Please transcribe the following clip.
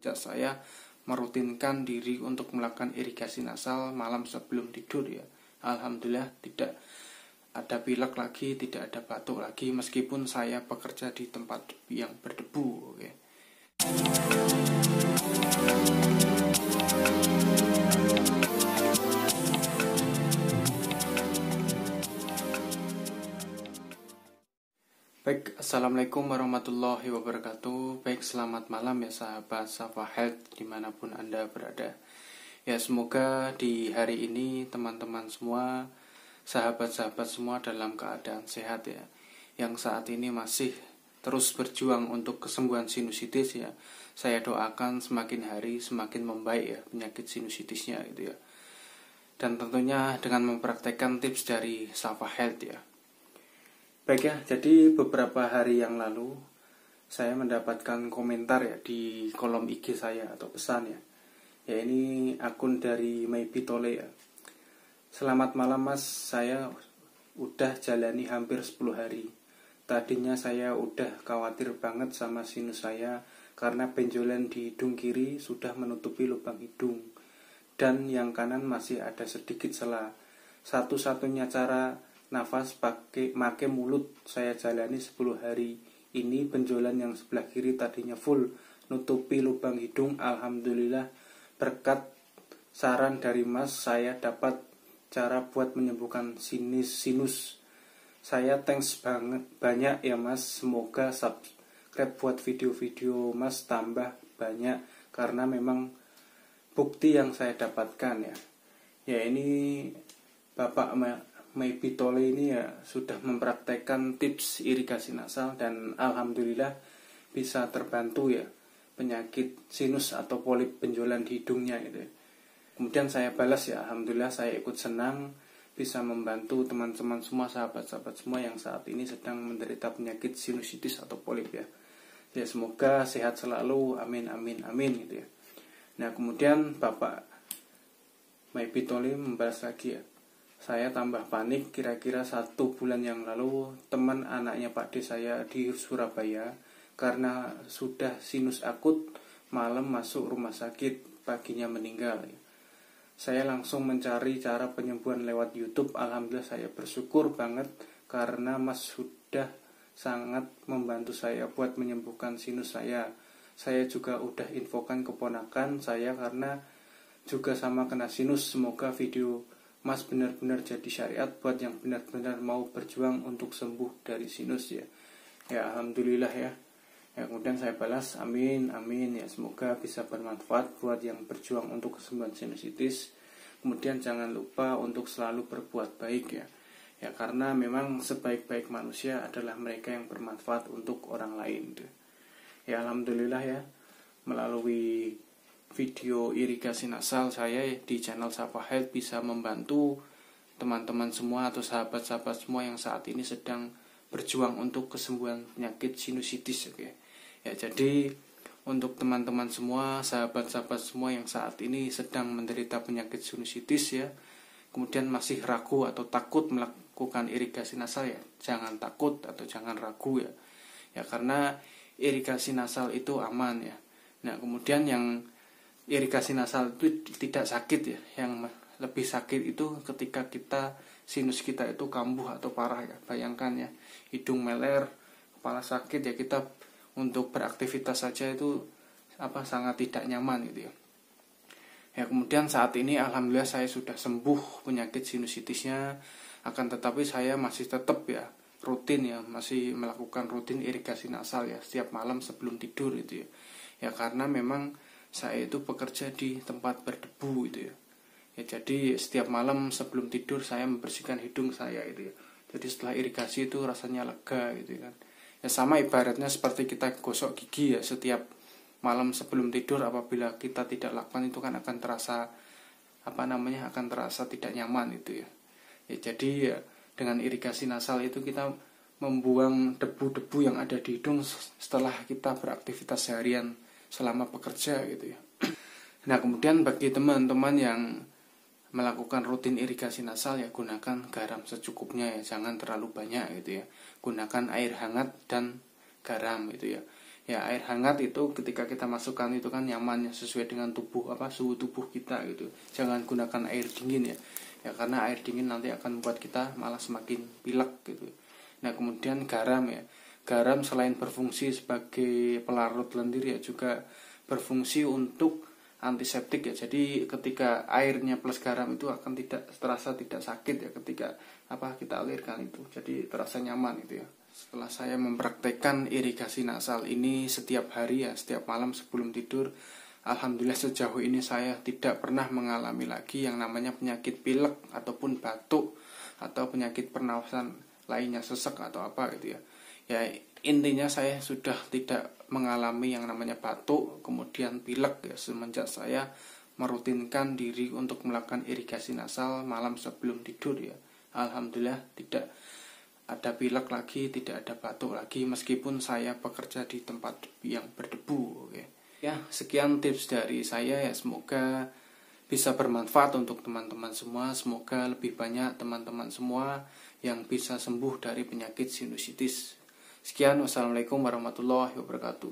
Saya merutinkan diri untuk melakukan irigasi nasal malam sebelum tidur ya. Alhamdulillah tidak ada pilek lagi, tidak ada batuk lagi meskipun saya bekerja di tempat yang berdebu. Oke. Baik, Assalamualaikum warahmatullahi wabarakatuh. Baik, selamat malam ya sahabat Safa Health dimanapun Anda berada. Ya, semoga di hari ini teman-teman semua, sahabat-sahabat semua dalam keadaan sehat ya. Yang saat ini masih terus berjuang untuk kesembuhan sinusitis ya. Saya doakan semakin hari semakin membaik ya penyakit sinusitisnya gitu ya. Dan tentunya dengan mempraktekkan tips dari Safa Health ya. Baik ya, jadi beberapa hari yang lalu saya mendapatkan komentar ya di kolom IG saya atau pesan ya. Ya ini akun dari Maybe Tole ya. Selamat malam mas, saya udah jalani hampir 10 hari. Tadinya saya udah khawatir banget sama sinus saya karena benjolan di hidung kiri sudah menutupi lubang hidung. Dan yang kanan masih ada sedikit celah. Satu-satunya cara nafas pakai mulut saya jalani 10 hari ini. Benjolan yang sebelah kiri tadinya full nutupi lubang hidung. Alhamdulillah berkat saran dari mas saya dapat cara buat menyembuhkan sinus. Saya thanks banyak ya mas. Semoga subscribe buat video-video mas tambah banyak karena memang bukti yang saya dapatkan ya. Ya ini Bapak Maybe Tole ini ya sudah mempraktekkan tips irigasi nasal dan alhamdulillah bisa terbantu ya penyakit sinus atau polip benjolan di hidungnya gitu ya. Kemudian saya balas ya, alhamdulillah saya ikut senang bisa membantu teman-teman semua, sahabat-sahabat semua yang saat ini sedang menderita penyakit sinusitis atau polip ya. Ya semoga sehat selalu, amin amin amin gitu ya. Nah kemudian Bapak Maybe Tole membalas lagi ya. Saya tambah panik, kira-kira 1 bulan yang lalu teman anaknya Pak D saya di Surabaya karena sudah sinus akut, malam masuk rumah sakit, paginya meninggal. Saya langsung mencari cara penyembuhan lewat YouTube. Alhamdulillah saya bersyukur banget karena mas sudah sangat membantu saya buat menyembuhkan sinus saya. Saya juga udah infokan keponakan saya karena juga sama kena sinus. Semoga video mas benar-benar jadi syariat buat yang benar-benar mau berjuang untuk sembuh dari sinus ya. Ya alhamdulillah ya. Ya kemudian saya balas amin amin ya, semoga bisa bermanfaat buat yang berjuang untuk kesembuhan sinusitis. Kemudian jangan lupa untuk selalu berbuat baik ya. Ya karena memang sebaik-baik manusia adalah mereka yang bermanfaat untuk orang lain. Ya alhamdulillah ya, melalui video irigasi nasal saya di channel Safa Health bisa membantu teman-teman semua atau sahabat-sahabat semua yang saat ini sedang berjuang untuk kesembuhan penyakit sinusitis. Oke. Ya jadi untuk teman-teman semua, sahabat-sahabat semua yang saat ini sedang menderita penyakit sinusitis ya, kemudian masih ragu atau takut melakukan irigasi nasal ya, jangan takut atau jangan ragu ya. Ya karena irigasi nasal itu aman ya. Nah kemudian yang irigasi nasal itu tidak sakit ya. Yang lebih sakit itu ketika sinus kita itu kambuh atau parah ya. Bayangkan ya, hidung meler, kepala sakit ya, kita untuk beraktivitas saja itu sangat tidak nyaman gitu ya. Ya kemudian saat ini alhamdulillah saya sudah sembuh penyakit sinusitisnya, akan tetapi saya masih tetap ya rutin ya, masih melakukan rutin irigasi nasal ya setiap malam sebelum tidur itu ya. Ya karena memang saya itu bekerja di tempat berdebu gitu ya. Ya jadi setiap malam sebelum tidur saya membersihkan hidung saya itu ya. Jadi setelah irigasi itu rasanya lega gitu kan. Ya sama ibaratnya seperti kita gosok gigi ya setiap malam sebelum tidur, apabila kita tidak lakukan itu kan akan terasa akan terasa tidak nyaman itu ya. Ya jadi ya, dengan irigasi nasal itu kita membuang debu-debu yang ada di hidung setelah kita beraktivitas seharian selama bekerja gitu ya. Nah kemudian bagi teman-teman yang melakukan rutin irigasi nasal ya gunakan garam secukupnya ya, jangan terlalu banyak gitu ya. Gunakan air hangat dan garam gitu ya. Ya, air hangat itu ketika kita masukkan itu kan nyaman ya, sesuai dengan suhu tubuh kita gitu. Jangan gunakan air dingin ya. Ya karena air dingin nanti akan membuat kita malah semakin pilek gitu. Nah, kemudian garam ya. Garam selain berfungsi sebagai pelarut lendir ya juga berfungsi untuk antiseptik ya. Jadi ketika airnya plus garam itu akan terasa tidak sakit ya ketika kita alirkan itu. Jadi terasa nyaman itu ya. Setelah saya mempraktekkan irigasi nasal ini setiap hari ya, setiap malam sebelum tidur, alhamdulillah sejauh ini saya tidak pernah mengalami lagi yang namanya penyakit pilek ataupun batuk atau penyakit pernafasan lainnya, sesek atau apa gitu ya. Ya intinya saya sudah tidak mengalami yang namanya batuk kemudian pilek ya semenjak saya merutinkan diri untuk melakukan irigasi nasal malam sebelum tidur ya. Alhamdulillah tidak ada pilek lagi, tidak ada batuk lagi meskipun saya bekerja di tempat yang berdebu. Oke. Ya, sekian tips dari saya ya, semoga bisa bermanfaat untuk teman-teman semua. Semoga lebih banyak teman-teman semua yang bisa sembuh dari penyakit sinusitis. Sekian, wassalamualaikum warahmatullahi wabarakatuh.